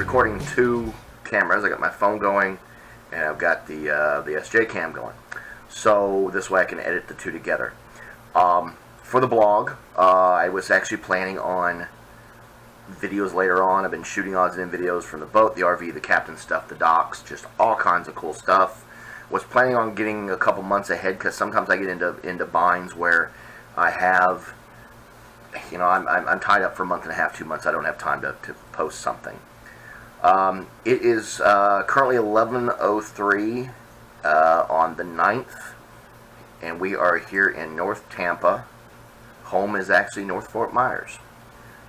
recording two cameras. I got my phone going, and I've got the SJ cam going. So this way I can edit the two together. For the blog, I was actually planning on videos later on. I've been shooting odds and ends videos from the boat, the RV, the captain stuff, the docks, just all kinds of cool stuff. Was planning on getting a couple months ahead because sometimes I get into binds where I have, you know, I'm tied up for a month and a half, 2 months. I don't have time to post something. It is currently 11:03 on the 9th, and we are here in North Tampa. Home is actually North Fort Myers,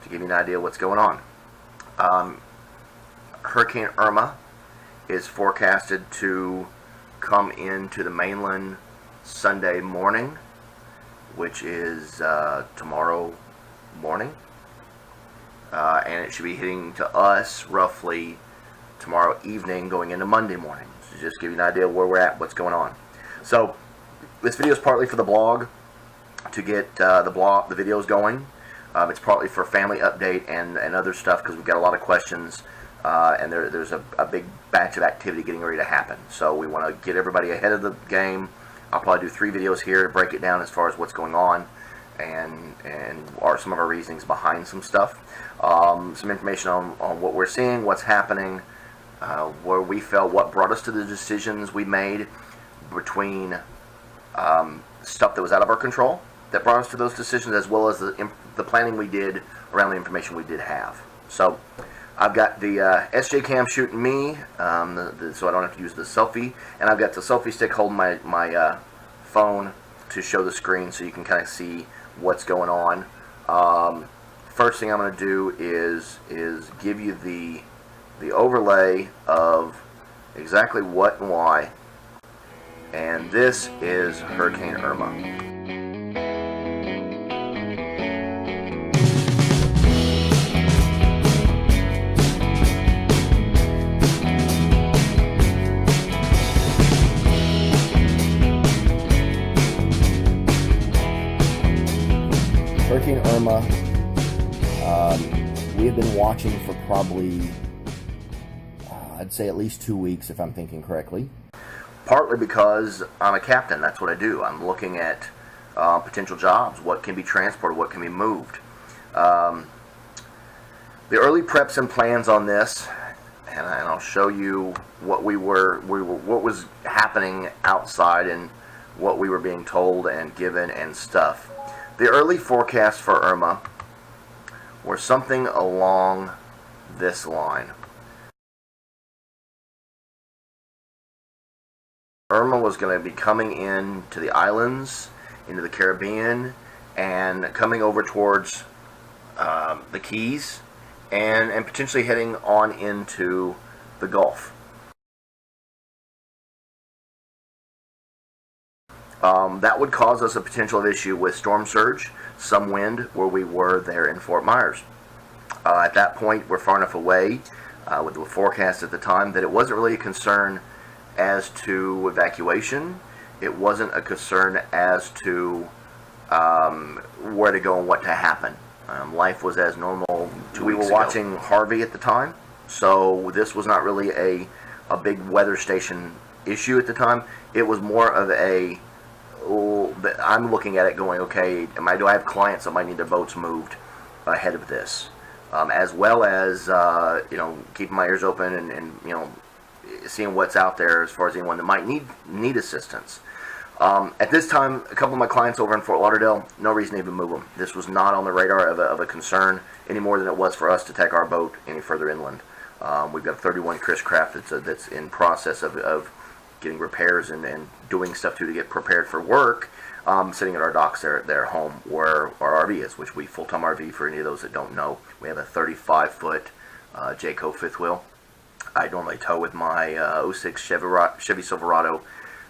to give you an idea of what's going on. Hurricane Irma is forecasted to come into the mainland Sunday morning, which is tomorrow morning, and it should be hitting to us roughly tomorrow evening going into Monday morning. So just give you an idea of where we're at, what's going on. So this video is partly for the blog, to get the videos going. It's partly for family update and other stuff because we've got a lot of questions, and there's a big batch of activity getting ready to happen. So we want to get everybody ahead of the game. I'll probably do 3 videos here to break it down as far as what's going on and some of our reasonings behind some stuff. Some information on what we're seeing, what's happening, where we felt, what brought us to the decisions we made between stuff that was out of our control that brought us to those decisions, as well as the planning we did around the information we did have. So I've got the SJ cam shooting me, so I don't have to use the selfie, and I've got the selfie stick holding my phone to show the screen so you can kind of see what's going on. First thing I'm going to do is give you the overlay of exactly what and why, and this is Hurricane Irma. Hurricane Irma, we have been watching for probably, I'd say at least 2 weeks, if I'm thinking correctly. Partly because I'm a captain, that's what I do. I'm looking at potential jobs, what can be transported, what can be moved. The early preps and plans on this, and I'll show you what what was happening outside and what we were being told and given and stuff. The early forecasts for Irma were something along this line. Irma was going to be coming in to the islands, into the Caribbean, and coming over towards the Keys, and potentially heading on into the Gulf. That would cause us a potential issue with storm surge, some wind, where we were there in Fort Myers. At that point, we're far enough away with the forecast at the time that it wasn't really a concern as to evacuation. It wasn't a concern as to where to go and what to happen. Life was as normal. We were watching Harvey at the time, so this was not really a big weather station issue at the time. It was more of I'm looking at it going, okay, do I have clients that might need their boats moved ahead of this? As well as, keeping my ears open and seeing what's out there as far as anyone that might need assistance. At this time, a couple of my clients over in Fort Lauderdale, no reason to even move them. This was not on the radar of a concern any more than it was for us to take our boat any further inland. We've got a 31 Chris craft that's in process of getting repairs and doing stuff to get prepared for work, sitting at our docks there at home where our RV is, which we full-time RV for any of those that don't know. We have a 35-foot Jayco fifth wheel. I normally tow with my 06 Chevy Silverado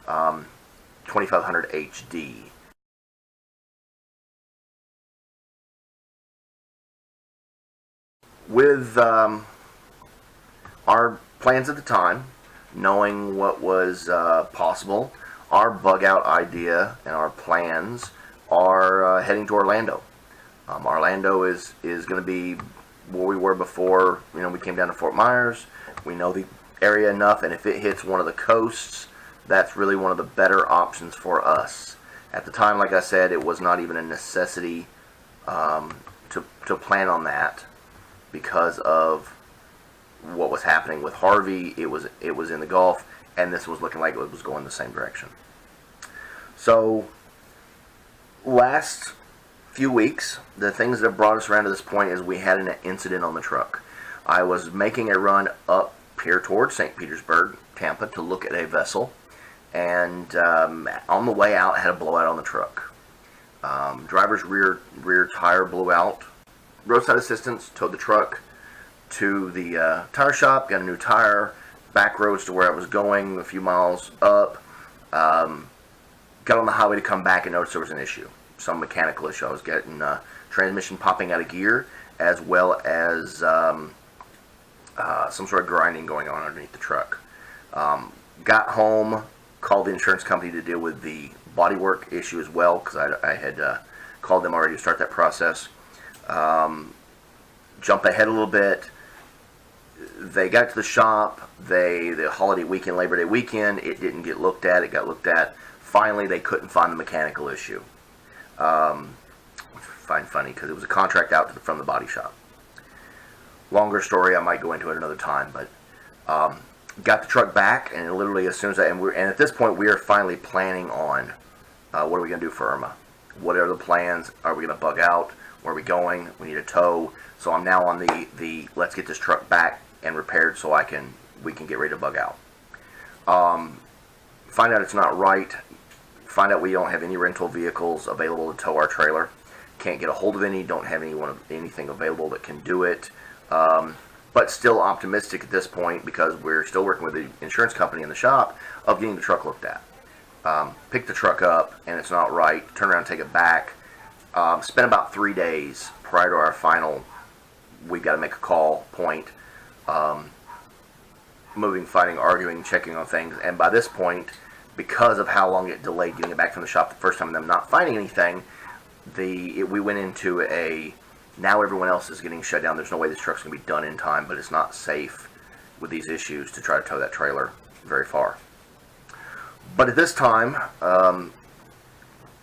2500 HD. With our plans at the time, knowing what was possible, our bug out idea and our plans are heading to Orlando. Orlando is going to be where we were before. You know, we came down to Fort Myers. We know the area enough, and if it hits one of the coasts, that's really one of the better options for us. At the time, like I said, it was not even a necessity to plan on that because of what was happening with Harvey. It was in the Gulf, and this was looking like it was going the same direction. So, last few weeks, the things that have brought us around to this point is we had an incident on the truck. I was making a run up here towards St. Petersburg, Tampa, to look at a vessel, and on the way out, I had a blowout on the truck. Driver's rear tire blew out. Roadside assistance towed the truck to the tire shop, got a new tire, back roads to where I was going, a few miles up. Got on the highway to come back and noticed there was an issue, some mechanical issue. I was getting transmission popping out of gear, as well as some sort of grinding going on underneath the truck. Got home, called the insurance company to deal with the bodywork issue as well, because I had called them already to start that process. Jump ahead a little bit. They got to the shop. The holiday weekend, Labor Day weekend, it didn't get looked at. It got looked at. Finally, they couldn't find the mechanical issue. Which I find funny because it was a contract out from the body shop. Longer story, I might go into it another time, but got the truck back, and literally as soon as and at this point we are finally planning on what are we going to do for Irma? What are the plans? Are we going to bug out? Where are we going? We need a tow. So I'm now on the let's get this truck back and repaired so we can get ready to bug out. Find out it's not right. Find out we don't have any rental vehicles available to tow our trailer. Can't get a hold of any. Don't have anything available that can do it. But still optimistic at this point because we're still working with the insurance company in the shop of getting the truck looked at. Pick the truck up and it's not right. Turn around and take it back. Spent about 3 days prior to our final, we've got to make a call point. Moving, fighting, arguing, checking on things. And by this point, because of how long it delayed getting it back from the shop the first time and them not finding anything, we went into now everyone else is getting shut down. There's no way this truck's going to be done in time, but it's not safe with these issues to try to tow that trailer very far. But at this time,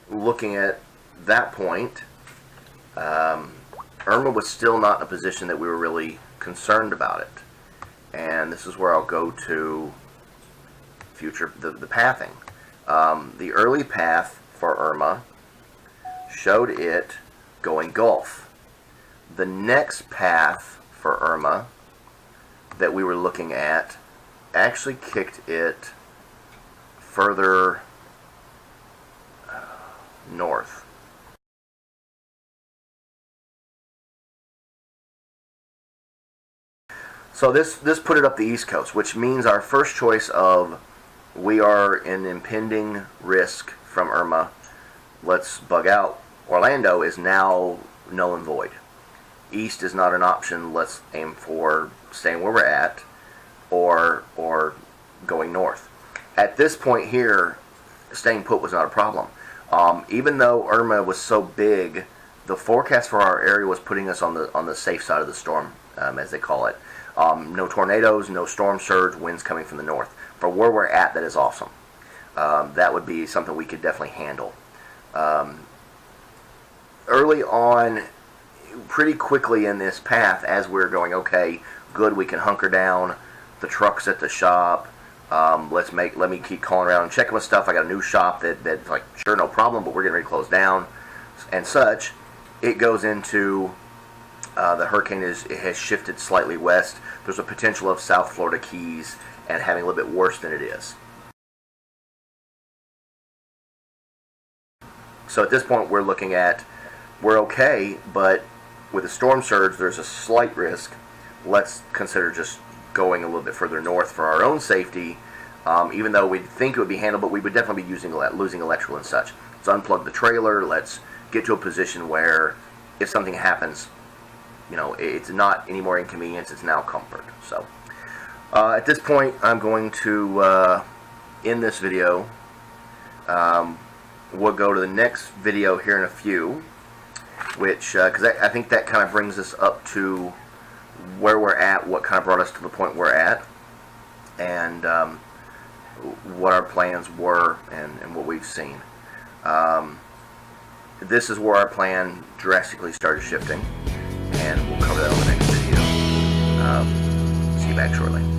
looking at that point, Irma was still not in a position that we were really concerned about it. And this is where I'll go to the pathing. The early path for Irma showed it going Gulf. The next path for Irma that we were looking at actually kicked it further north. So this put it up the East Coast, which means our first choice of we are in impending risk from Irma, let's bug out Orlando, is now null and void. East is not an option. Let's aim for staying where we're at or going north. At this point here, staying put was not a problem. Even though Irma was so big, the forecast for our area was putting us on the safe side of the storm, as they call it. No tornadoes, no storm surge, winds coming from the north. For where we're at, that is awesome. That would be something we could definitely handle. Early on, pretty quickly in this path, as we're going, okay, good, we can hunker down. The truck's at the shop. Let me keep calling around and checking with stuff. I got a new shop that's like, sure, no problem, but we're getting ready to close down and such. It goes into the hurricane has shifted slightly west. There's a potential of South Florida Keys and having a little bit worse than it is. So at this point, we're looking at, we're okay, but with a storm surge, there's a slight risk. Let's consider just going a little bit further north for our own safety, even though we think it would be handled, but we would definitely be losing electrical and such. Let's unplug the trailer. Let's get to a position where if something happens, it's not any more inconvenience, it's now comfort. So at this point, I'm going to end this video. We'll go to the next video here in a few, which, because I think that kind of brings us up to where we're at, what kind of brought us to the point we're at, and what our plans were, and what we've seen. This is where our plan drastically started shifting, and we'll cover that on the next video. See you back shortly.